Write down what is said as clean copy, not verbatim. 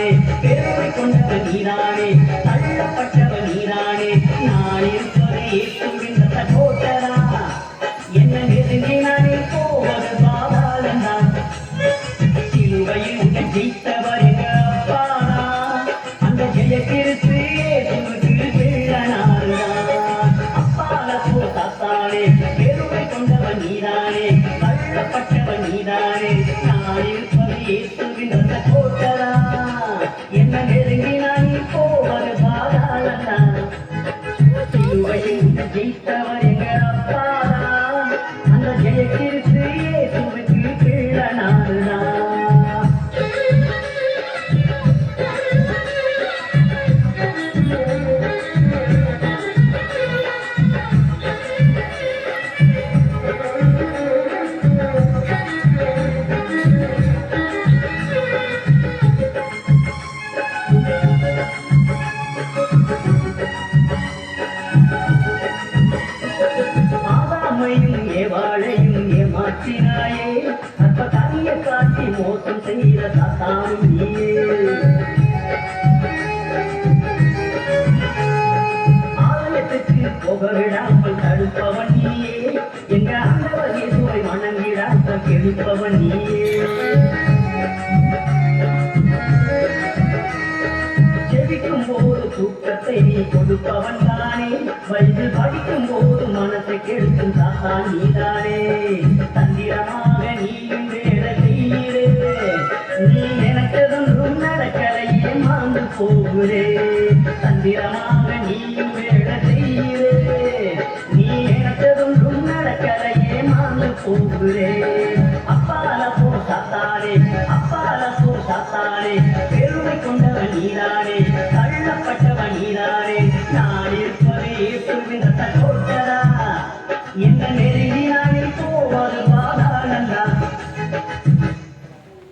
நீதானே பெருமை கொண்டவன் நீதானே தள்ளப்பட்டவன் நீதானே நான் இருப்பதை ஏற்றுகின்ற கோட்டரா என்ன நெருங்கி நானே போவது பாதாளந்தான் சிலுவையில் உன்னை ஜெயித்தவர் எங்க அப்பானா அந்த ஜெய கிறிஸ்து இயேசுவுக்கு பிள்ளைனார்தான் அப்பால போ தாத்தானே பெருமை கொண்டவன் நீதானே தள்ளப்பட்டவன் நீதானே நான் இருப்பதை ஏற்றுகின்ற கோட்டரா என்ன நெருங்கி நானே போவது பாதாளந்தான் சிலுவையில் உன்னை ஜெயித்தவர் எங்க அப்பானா அந்த ஜெய கிறிஸ்து இயேசுவுக்கு பிள்ளைனார்தான் ஆதாமையும் ஏவாளையும் ஏமாற்றினாயே அப்ப தனிய காட்டி மோசம் செய்த சாத்தானும் நீயே ஆலயத்துக்கு போக விடாமல் தடுப்பவன் நீயே எங்க ஆண்டவர் இயேசுவை வணங்கிடாமல் கெடுப்பவன் நீயே ஜெபிக்கும் போது தூக்கத்தை நீ கொடுப்பவன் தானே பைபிள் படிக்கும் போது மனசை கெடுக்கும் சாத்தான் நீதானே தந்திரமாக நீயும் வேலை செய்கிறே நீ நினைத்ததொன்றும் நடக்கலையே மாந்து போகிறே தந்திரமாக நீயும் வேலை செய்கிறே நீ நினைத்ததொன்றும் நடக்கலையே மாந்து போகிறே அப்பால போ சாத்தானே அப்பால போ சாத்தானே பெருமை கொண்டவன் நீதானே தள்ளப்பட்டவன் நீதானே நான் இருப்பதை ஏற்றுகின்ற